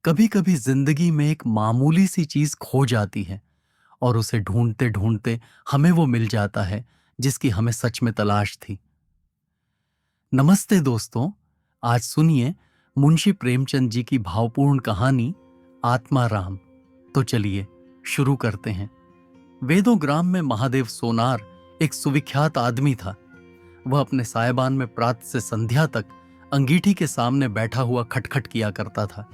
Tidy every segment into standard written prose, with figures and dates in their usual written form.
कभी कभी जिंदगी में एक मामूली सी चीज खो जाती है और उसे ढूंढते ढूंढते हमें वो मिल जाता है जिसकी हमें सच में तलाश थी। नमस्ते दोस्तों, आज सुनिए मुंशी प्रेमचंद जी की भावपूर्ण कहानी आत्मा राम। तो चलिए शुरू करते हैं। वेदों ग्राम में महादेव सोनार एक सुविख्यात आदमी था। वह अपने सायबान में प्रातः से संध्या तक अंगीठी के सामने बैठा हुआ खटखट किया करता था।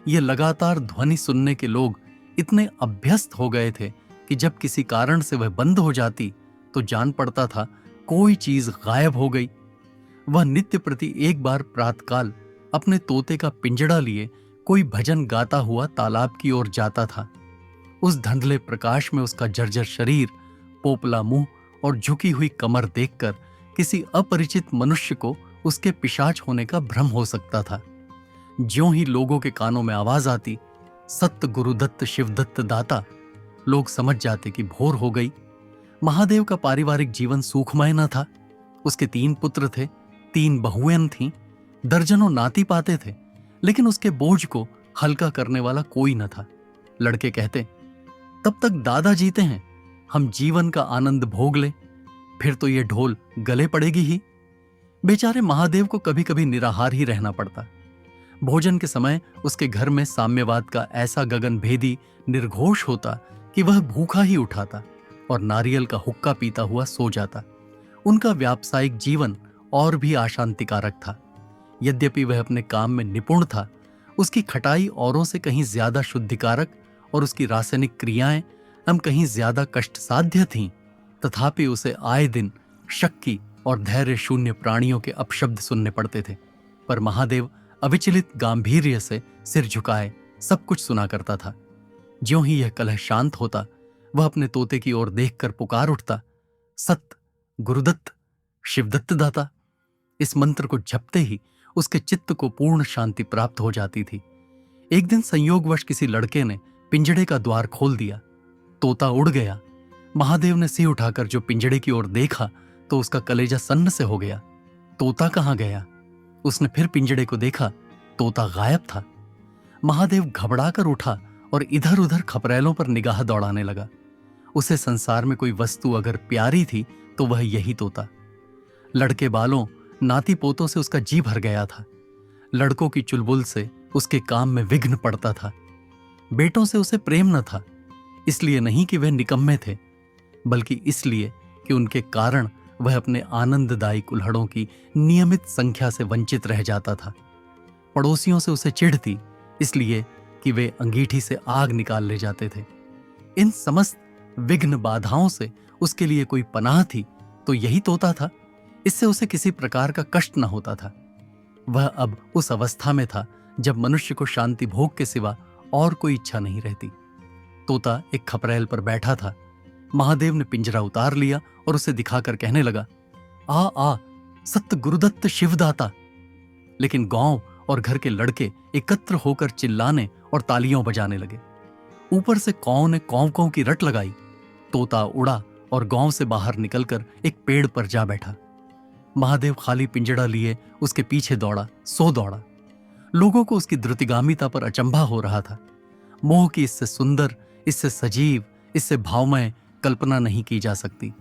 ये लगातार ध्वनि सुनने के लोग इतने अभ्यस्त हो गए थे कि जब किसी कारण से वह बंद हो जाती तो जान पड़ता था कोई चीज गायब हो गई। वह नित्य प्रति एक बार प्रातःकाल अपने तोते का पिंजड़ा लिए कोई भजन गाता हुआ तालाब की ओर जाता था। उस धुंधले प्रकाश में उसका जर्जर शरीर, पोपला मुंह और झुकी हुई कमर देखकर किसी अपरिचित मनुष्य को उसके पिशाच होने का भ्रम हो सकता था। ज्यों ही लोगों के कानों में आवाज आती, सत्य गुरुदत्त शिवदत्त दाता, लोग समझ जाते कि भोर हो गई। महादेव का पारिवारिक जीवन सुखमय न था। उसके 3 पुत्र थे, 3 बहुएं थीं, दर्जनों नाती पाते थे, लेकिन उसके बोझ को हल्का करने वाला कोई न था। लड़के कहते, तब तक दादा जीते हैं, हम जीवन का आनंद भोग ले, फिर तो ये ढोल गले पड़ेगी ही। बेचारे महादेव को कभी कभी निराहार ही रहना पड़ता। भोजन के समय उसके घर में साम्यवाद का ऐसा गगनभेदी निर्घोष होता कि वह भूखा ही उठाता और नारियल का हुक्का पीता हुआ सो जाता। उनका व्यावसायिक जीवन और भी अशांतिकारक था। यद्यपि वह अपने काम में निपुण था, उसकी खटाई औरों से कहीं ज्यादा शुद्धिकारक और उसकी रासायनिक क्रियाएं हम कहीं ज्यादा कष्टसाध्य थीं। तथापि उसे आए दिन शक्की और धैर्य शून्य प्राणियों के अपशब्द सुनने पड़ते थे। पर महादेव अविचलित गांभीर्य से सिर झुकाए सब कुछ सुना करता था। ज्यों ही यह कलह शांत होता, वह अपने तोते की ओर देखकर पुकार उठता, सत्य गुरुदत्त शिवदत्त दाता। इस मंत्र को जपते ही उसके चित्त को पूर्ण शांति प्राप्त हो जाती थी। एक दिन संयोगवश किसी लड़के ने पिंजड़े का द्वार खोल दिया। तोता उड़ गया। महादेव ने सिर उठाकर जो पिंजड़े की ओर देखा तो उसका कलेजा सन्न से हो गया। तोता कहाँ गया? उसने फिर पिंजड़े को देखा, तोता गायब था। महादेव घबराकर उठा और इधर उधर खपरेलों पर निगाह दौड़ाने लगा। उसे संसार में कोई वस्तु अगर प्यारी थी तो वह यही तोता। लड़के बालों, नाती पोतों से उसका जी भर गया था। लड़कों की चुलबुल से उसके काम में विघ्न पड़ता था। बेटों से उसे प्रेम न था, इसलिए नहीं कि वे निकम्मे थे, बल्कि इसलिए कि उनके कारण वह अपने आनंददायी कुल्हड़ों की नियमित संख्या से वंचित रह जाता था। पड़ोसियों से उसे चिढ़ थी, इसलिए कि वे अंगीठी से आग निकाल ले जाते थे। इन समस्त विघ्न बाधाओं से उसके लिए कोई पनाह थी तो यही तोता था। इससे उसे किसी प्रकार का कष्ट न होता था। वह अब उस अवस्था में था जब मनुष्य को शांति भोग के सिवा और कोई इच्छा नहीं रहती। तोता एक खपरेल पर बैठा था। महादेव ने पिंजरा उतार लिया और उसे दिखाकर कहने लगा, आ आ सत्य गुरुदत्त शिवदाता। लेकिन गांव और घर के लड़के एकत्र होकर चिल्लाने और तालियों बजाने लगे। ऊपर से कौ ने कौ कौ की रट लगाई। तोता उड़ा और गांव से बाहर निकलकर एक पेड़ पर जा बैठा। महादेव खाली पिंजड़ा लिए उसके पीछे दौड़ा सो दौड़ा। लोगों को उसकी द्रुतिगामिता पर अचंभा हो रहा था। मोह की इससे सुंदर, इससे सजीव, इससे भावमय कल्पना नहीं की जा सकती।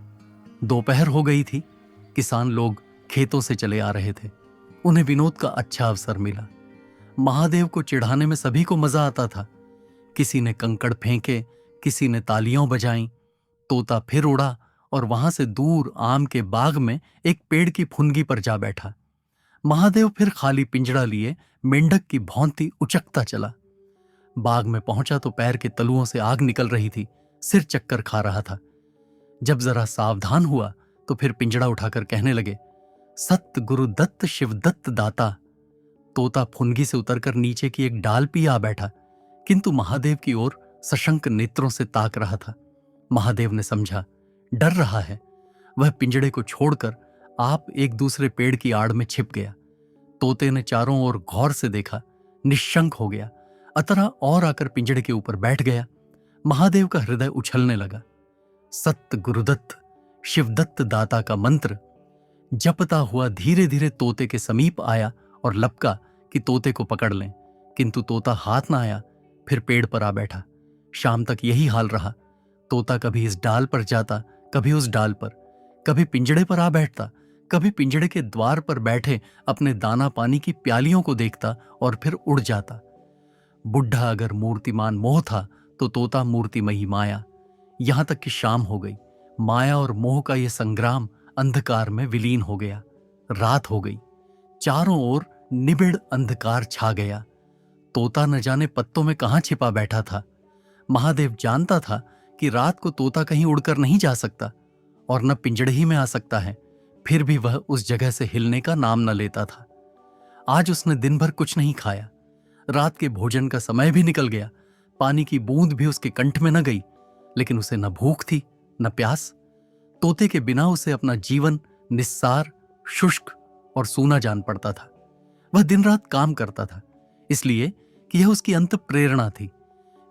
दोपहर हो गई थी। किसान लोग खेतों से चले आ रहे थे। उन्हें विनोद का अच्छा अवसर मिला। महादेव को चिढ़ाने में सभी को मजा आता था। किसी ने कंकड़ फेंके, किसी ने तालियों बजाईं। तोता फिर उड़ा और वहां से दूर आम के बाग में एक पेड़ की फुनगी पर जा बैठा। महादेव फिर खाली पिंजड़ा लिए मेंढक की भौंती उचकता चला। बाग में पहुंचा तो पैर के तलुओं से आग निकल रही थी, सिर चक्कर खा रहा था। जब जरा सावधान हुआ तो फिर पिंजड़ा उठाकर कहने लगे, सत्य गुरुदत्त शिवदत्त दाता। तोता फुनगी से उतरकर नीचे की एक डाल पे आ बैठा, किंतु महादेव की ओर सशंक नेत्रों से ताक रहा था। महादेव ने समझा डर रहा है। वह पिंजड़े को छोड़कर आप एक दूसरे पेड़ की आड़ में छिप गया। तोते ने चारों ओर गौर से देखा, निश्शंक हो गया, अतरा और आकर पिंजड़े के ऊपर बैठ गया। महादेव का हृदय उछलने लगा। सत्य गुरुदत्त शिवदत्त दाता का मंत्र जपता हुआ धीरे धीरे तोते के समीप आया और लपका कि तोते को पकड़ लें, किंतु तोता हाथ ना आया। फिर पेड़ पर आ बैठा। शाम तक यही हाल रहा। तोता कभी इस डाल पर जाता, कभी उस डाल पर, कभी पिंजड़े पर आ बैठता, कभी पिंजड़े के द्वार पर बैठे अपने दाना पानी की प्यालियों को देखता और फिर उड़ जाता। बुढ़ा अगर मूर्तिमान मोह था तो तोता मूर्तिमयी माया। यहां तक कि शाम हो गई। माया और मोह का यह संग्राम अंधकार में विलीन हो गया। रात हो गई। चारों ओर निबिड़ अंधकार छा गया। तोता न जाने पत्तों में कहां छिपा बैठा था। महादेव जानता था कि रात को तोता कहीं उड़कर नहीं जा सकता और न पिंजड़े ही में आ सकता है। फिर भी वह उस जगह से हिलने का नाम न लेता था। आज उसने दिन भर कुछ नहीं खाया। रात के भोजन का समय भी निकल गया। पानी की बूंद भी उसके कंठ में न गई। लेकिन उसे न भूख थी न प्यास। तोते के बिना उसे अपना जीवन निस्सार, शुष्क और सूना जान पड़ता था। वह दिन रात काम करता था इसलिए कि यह उसकी अंत प्रेरणा थी।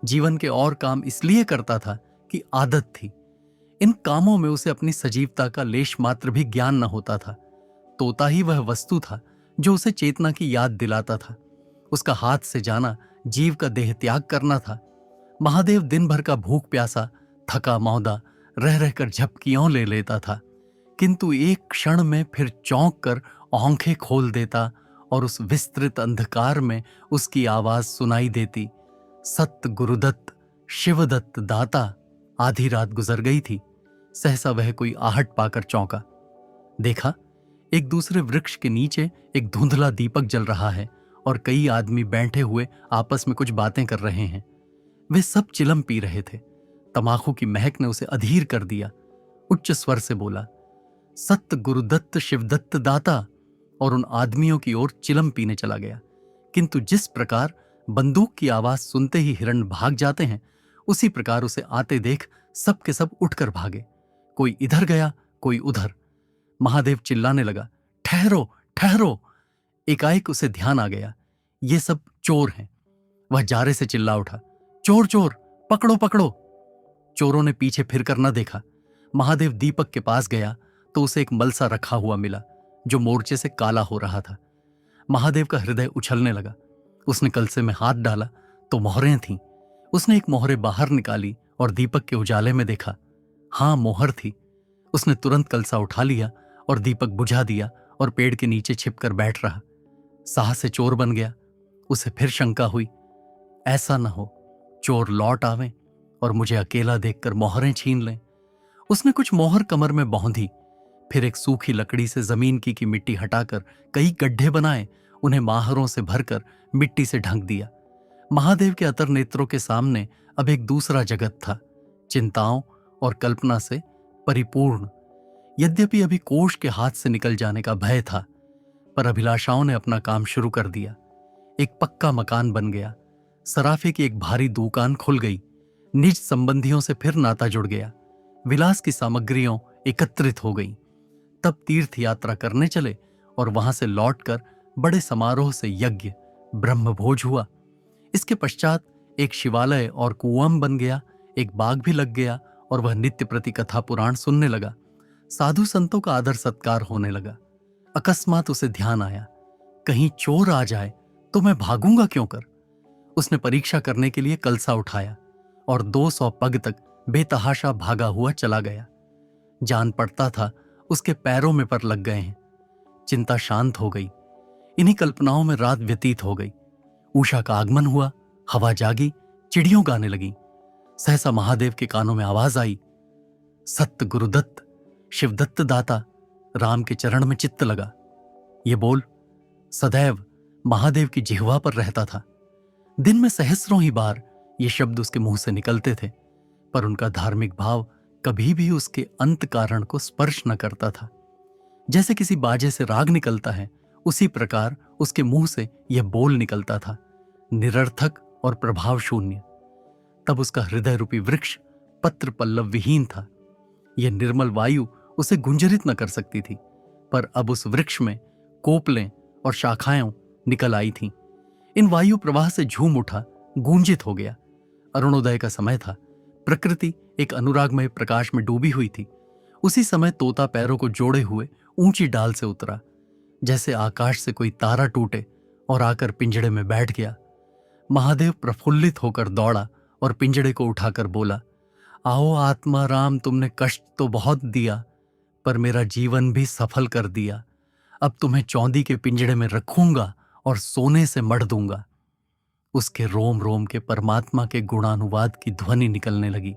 जीवन के और काम इसलिए करता था कि आदत थी। इन कामों में उसे अपनी सजीवता का लेश मात्र भी ज्ञान न होता था। तोता ही वह वस्तु था जो उसे चेतना की याद दिलाता था। उसका हाथ से जाना जीव का देह त्याग करना था। महादेव दिन भर का भूख प्यासा, थका मौदा रह रहकर झपकियों ले लेता था, किंतु एक क्षण में फिर चौंक कर आंखें खोल देता और उस विस्तृत अंधकार में उसकी आवाज सुनाई देती, सत्य गुरुदत्त शिवदत्त दाता। आधी रात गुजर गई थी। सहसा वह कोई आहट पाकर चौंका। देखा, एक दूसरे वृक्ष के नीचे एक धुंधला दीपक जल रहा है और कई आदमी बैठे हुए आपस में कुछ बातें कर रहे हैं। वे सब चिलम पी रहे थे। तमाकू की महक ने उसे अधीर कर दिया। उच्च स्वर से बोला, सत्य गुरुदत्त शिवदत्त दाता, और उन आदमियों की ओर चिलम पीने चला गया। किंतु जिस प्रकार बंदूक की आवाज सुनते ही हिरण भाग जाते हैं, उसी प्रकार उसे आते देख सब के सब उठकर भागे। कोई इधर गया, कोई उधर। महादेव चिल्लाने लगा, ठहरो ठहरो। एकाएक उसे ध्यान आ गया, ये सब चोर हैं। वह जारे से चिल्ला उठा, चोर चोर, पकड़ो पकड़ो। चोरों ने पीछे फिरकर न देखा। महादेव दीपक के पास गया तो उसे एक मलसा रखा हुआ मिला जो मोर्चे से काला हो रहा था। महादेव का हृदय उछलने लगा। उसने कलसे में हाथ डाला तो मोहरें थीं। उसने एक मोहरे बाहर निकाली और दीपक के उजाले में देखा। हां, मोहर थी। उसने तुरंत कलसा उठा लिया और दीपक बुझा दिया और पेड़ के नीचे छिपकर बैठ रहा। साहस से चोर बन गया। उसे फिर शंका हुई, ऐसा न हो चोर लौट आवें और मुझे अकेला देखकर मोहरें छीन लें। उसने कुछ मोहर कमर में बौंधी, फिर एक सूखी लकड़ी से जमीन की मिट्टी हटाकर कई गड्ढे बनाए, उन्हें माहरों से भरकर मिट्टी से ढक दिया। महादेव के अतर नेत्रों के सामने अब एक दूसरा जगत था, चिंताओं और कल्पना से परिपूर्ण। यद्यपि अभी कोष के हाथ से निकल जाने का भय था, पर अभिलाषाओं ने अपना काम शुरू कर दिया। एक पक्का मकान बन गया। सराफे की एक भारी दुकान खुल गई। निज संबंधियों से फिर नाता जुड़ गया। विलास की सामग्रियों एकत्रित हो गई। तब तीर्थ यात्रा करने चले और वहां से लौटकर बड़े समारोह से यज्ञ ब्रह्मभोज हुआ। इसके पश्चात एक शिवालय और कुआं बन गया। एक बाग भी लग गया और वह नित्य प्रति कथा पुराण सुनने लगा। साधु संतों का आदर सत्कार होने लगा। अकस्मात उसे ध्यान आया, कहीं चोर आ जाए तो मैं भागूंगा क्यों कर। उसने परीक्षा करने के लिए कलसा उठाया और 200 पग तक बेतहाशा भागा हुआ चला गया। जान पड़ता था उसके पैरों में पर लग गए हैं। चिंता शांत हो गई। इन्हीं कल्पनाओं में रात व्यतीत हो गई। उषा का आगमन हुआ, हवा जागी, चिड़ियों गाने लगी। सहसा महादेव के कानों में आवाज आई, सत्य गुरुदत्त शिवदत्त दाता। राम के चरण में चित्त लगा। ये बोल सदैव महादेव की जिह्वा पर रहता था। दिन में सहस्रों ही बार ये शब्द उसके मुंह से निकलते थे, पर उनका धार्मिक भाव कभी भी उसके अंत कारण को स्पर्श न करता था। जैसे किसी बाजे से राग निकलता है, उसी प्रकार उसके मुंह से यह बोल निकलता था, निरर्थक और प्रभाव शून्य। तब उसका हृदय रूपी वृक्ष पत्र पल्लव विहीन था। यह निर्मल वायु उसे गुंजरित न कर सकती थी, पर अब उस वृक्ष में कोपलें और शाखाएं निकल आई थीं। इन वायु प्रवाह से झूम उठा, गूंजित हो गया। अरुणोदय का समय था। प्रकृति एक अनुरागमय प्रकाश में डूबी हुई थी। उसी समय तोता पैरों को जोड़े हुए ऊंची डाल से उतरा, जैसे आकाश से कोई तारा टूटे और आकर पिंजड़े में बैठ गया। महादेव प्रफुल्लित होकर दौड़ा और पिंजड़े को उठाकर बोला, आओ आत्मा राम, तुमने कष्ट तो बहुत दिया, पर मेरा जीवन भी सफल कर दिया। अब तुम्हें चौंदी के पिंजड़े में रखूंगा और सोने से मढ़ दूंगा। उसके रोम रोम के परमात्मा के गुणानुवाद की ध्वनि निकलने लगी।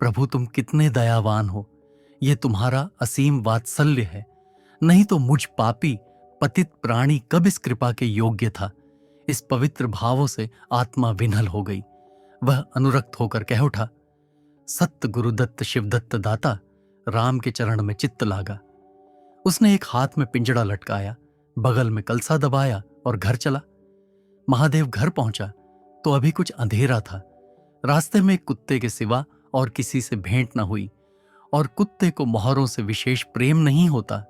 प्रभु, तुम कितने दयावान हो, ये तुम्हारा असीम वात्सल्य है। नहीं तो मुझ पापी पतित प्राणी कब इस कृपा के योग्य था। इस पवित्र भावों से आत्मा विह्वल हो गई। वह अनुरक्त होकर कह उठा, सत्य गुरुदत्त शिवदत्त दाता, राम के चरण में चित्त लागा। उसने एक हाथ में पिंजड़ा लटकाया, बगल में कलसा दबाया और घर चला। महादेव घर पहुंचा तो अभी कुछ अंधेरा था। रास्ते में एक कुत्ते के सिवा और किसी से भेंट न हुई, और कुत्ते को मोहरों से विशेष प्रेम नहीं होता।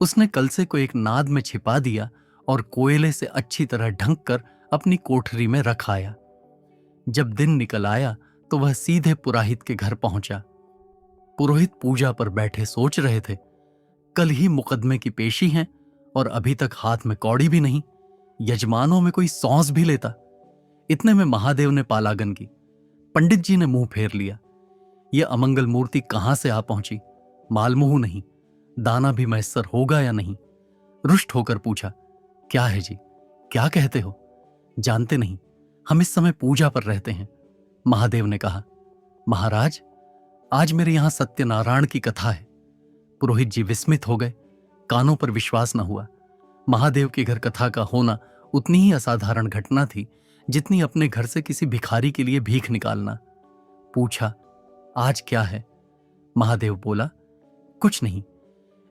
उसने कलसे को एक नाद में छिपा दिया और कोयले से अच्छी तरह ढंक कर अपनी कोठरी में रख आया। जब दिन निकल आया तो वह सीधे पुरोहित के घर पहुंचा। पुरोहित पूजा पर बैठे सोच रहे थे, कल ही मुकदमे की पेशी है और अभी तक हाथ में कौड़ी भी नहीं, यजमानों में कोई सौंस भी लेता। इतने में महादेव ने पालागन की। पंडित जी ने मुंह फेर लिया। यह अमंगल मूर्ति कहां से आ पहुंची, मालूम नहीं, दाना भी मैसर होगा या नहीं। रुष्ट होकर पूछा, क्या है जी, क्या कहते हो? जानते नहीं, हम इस समय पूजा पर रहते हैं। महादेव ने कहा, महाराज, आज मेरे यहां सत्यनारायण की कथा है। पुरोहित जी विस्मित हो गए, कानों पर विश्वास न हुआ। महादेव के घर कथा का होना उतनी ही असाधारण घटना थी जितनी अपने घर से किसी भिखारी के लिए भीख निकालना। पूछा, आज क्या है? महादेव बोला, कुछ नहीं,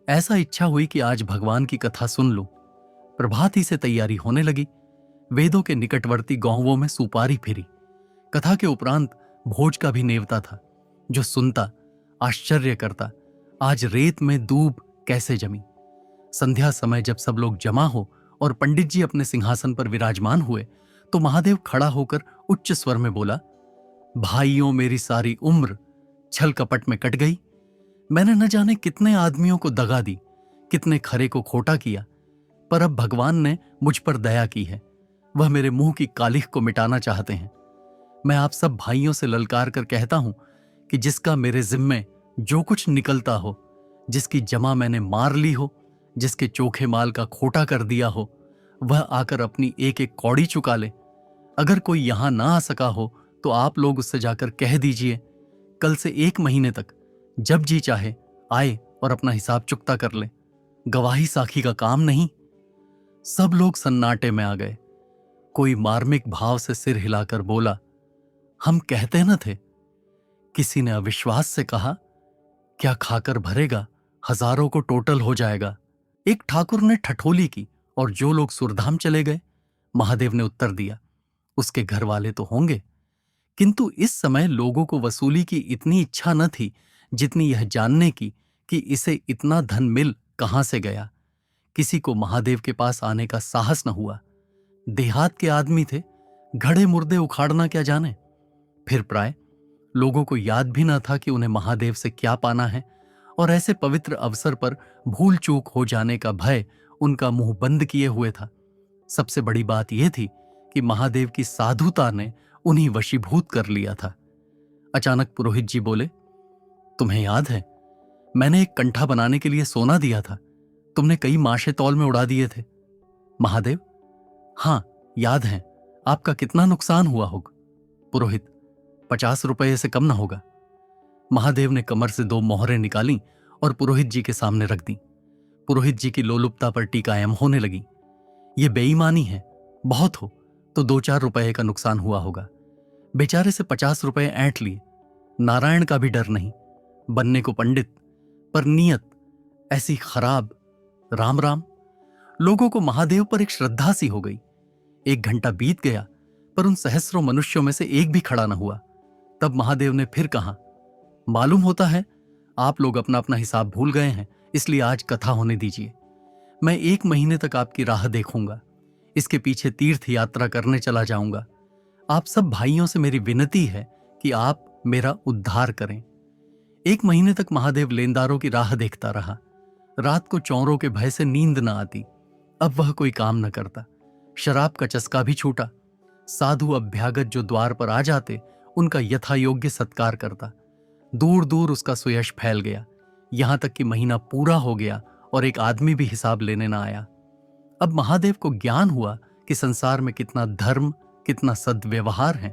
ऐसा इच्छा हुई कि आज भगवान की कथा सुन लूं। प्रभात ही से तैयारी होने लगी। वेदों के निकटवर्ती गांवों में सुपारी फिरी। कथा के उपरांत भोज का भी नेवता था। जो सुनता आश्चर्य करता, आज रेत में दूब कैसे जमी। संध्या समय जब सब लोग जमा हो और पंडित जी अपने सिंहासन पर विराजमान हुए तो महादेव खड़ा होकर उच्च स्वर में बोला, भाइयों, मेरी सारी उम्र छल कपट में कट गई। मैंने न जाने कितने आदमियों को दगा दी, कितने खरे को खोटा किया, पर अब भगवान ने मुझ पर दया की है। वह मेरे मुंह की कालिख को मिटाना चाहते हैं। मैं आप सब भाइयों से ललकार कर कहता हूं कि जिसका मेरे जिम्मे जो कुछ निकलता हो, जिसकी जमा मैंने मार ली हो, जिसके चोखे माल का खोटा कर दिया हो, वह आकर अपनी एक एक कौड़ी चुका ले। अगर कोई यहां ना आ सका हो तो आप लोग उससे जाकर कह दीजिए, कल से 1 महीने तक जब जी चाहे आए और अपना हिसाब चुकता कर ले। गवाही साखी का काम नहीं। सब लोग सन्नाटे में आ गए। कोई मार्मिक भाव से सिर हिलाकर बोला, हम कहते न थे। किसी ने अविश्वास से कहा, क्या खाकर भरेगा, हजारों को टोटल हो जाएगा। एक ठाकुर ने ठठोली की और जो लोग सुरधाम चले गए। महादेव ने उत्तर दिया, उसके घर वाले तो होंगे, किंतु इस समय लोगों को वसूली की इतनी इच्छा न थी जितनी यह जानने की कि इसे इतना धन मिल कहां से गया। किसी को महादेव के पास आने का साहस न हुआ। देहात के आदमी थे, घड़े मुर्दे उखाड़ना क्या जाने। फिर प्राय लोगों को याद भी न था कि उन्हें महादेव से क्या पाना है, और ऐसे पवित्र अवसर पर भूल चूक हो जाने का भय उनका मुंह बंद किए हुए था। सबसे बड़ी बात यह थी कि महादेव की साधुता ने उन्हें वशीभूत कर लिया था। अचानक पुरोहित जी बोले, तुम्हें याद है, मैंने एक कंठा बनाने के लिए सोना दिया था, तुमने कई माशे तौल में उड़ा दिए थे। महादेव, हां याद है। आपका कितना नुकसान हुआ होगा? पुरोहित, 50 रुपये से कम ना होगा। महादेव ने कमर से 2 मोहरें निकाली और पुरोहित जी के सामने रख दी। पुरोहित जी की लोलुपता पर टीकायम होने लगी। ये बेईमानी है, बहुत हो तो 2-4 रुपये का नुकसान हुआ होगा। बेचारे से 50 रुपये ऐंठ लिए। नारायण का भी डर नहीं, बनने को पंडित, पर नीयत ऐसी खराब। राम राम। लोगों को महादेव पर एक श्रद्धा सी हो गई। 1 घंटा बीत गया पर उन सहस्रों मनुष्यों में से एक भी खड़ा न हुआ। तब महादेव ने फिर कहा, मालूम होता है आप लोग अपना अपना हिसाब भूल गए हैं, इसलिए आज कथा होने दीजिए। मैं 1 महीने तक आपकी राह देखूंगा, इसके पीछे तीर्थ यात्रा करने चला जाऊंगा। आप सब भाइयों से मेरी विनती है कि आप मेरा उद्धार करें। 1 महीने तक महादेव लेनदारों की राह देखता रहा। रात को चौरों के भय से नींद न आती। अब वह कोई काम न करता। शराब का चस्का भी छूटा। साधु अभ्यागत जो द्वार पर आ जाते उनका यथायोग्य सत्कार करता। दूर दूर उसका सुयश फैल गया, यहां तक कि महीना पूरा हो गया और एक आदमी भी हिसाब लेने ना आया। अब महादेव को ज्ञान हुआ कि संसार में कितना धर्म, कितना सद्व्यवहार है।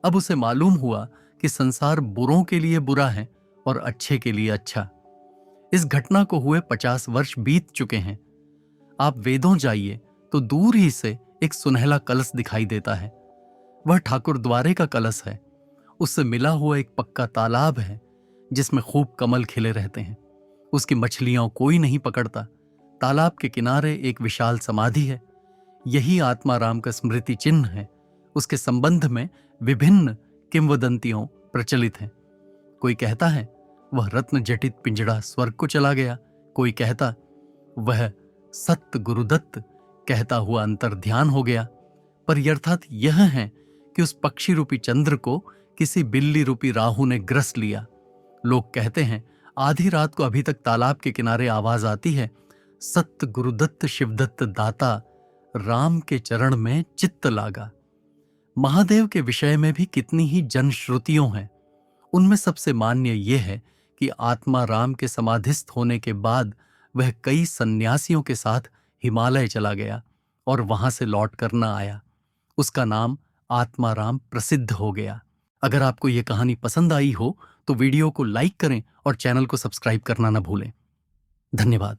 अब उसे मालूम हुआ कि संसार बुरों के लिए बुरा है और अच्छे के लिए अच्छा। इस घटना को हुए 50 वर्ष बीत चुके हैं। आप वेदों जाइए तो दूर ही से एक सुनहला कलश दिखाई देता है। वह ठाकुर द्वारे का कलश है। उससे मिला हुआ एक पक्का तालाब है जिसमें खूब कमल खिले रहते हैं। उसकी मछलियां कोई नहीं पकड़ता। तालाब के किनारे एक विशाल समाधि है। यही आत्माराम का स्मृति चिन्ह है। उसके संबंध में विभिन्न किंवदंतियों प्रचलित हैं। कोई कहता है वह रत्न जटित पिंजड़ा स्वर्ग को चला गया, कोई कहता वह सत्य गुरुदत्त कहता हुआ अंतर्ध्यान हो गया। पर यथार्थ यह है कि उस पक्षी रूपी चंद्र को किसी बिल्ली रूपी राहु ने ग्रस लिया। लोग कहते हैं आधी रात को अभी तक तालाब के किनारे आवाज आती है, सत्य गुरुदत्त शिवदत्त दाता, राम के चरण में चित्त लागा। महादेव के विषय में भी कितनी ही जनश्रुतियों हैं। उनमें सबसे मान्य यह है कि आत्मा राम के समाधिस्थ होने के बाद वह कई सन्यासियों के साथ हिमालय चला गया और वहां से लौट कर न आया। उसका नाम आत्माराम प्रसिद्ध हो गया। अगर आपको यह कहानी पसंद आई हो तो वीडियो को लाइक करें और चैनल को सब्सक्राइब करना न भूलें। धन्यवाद।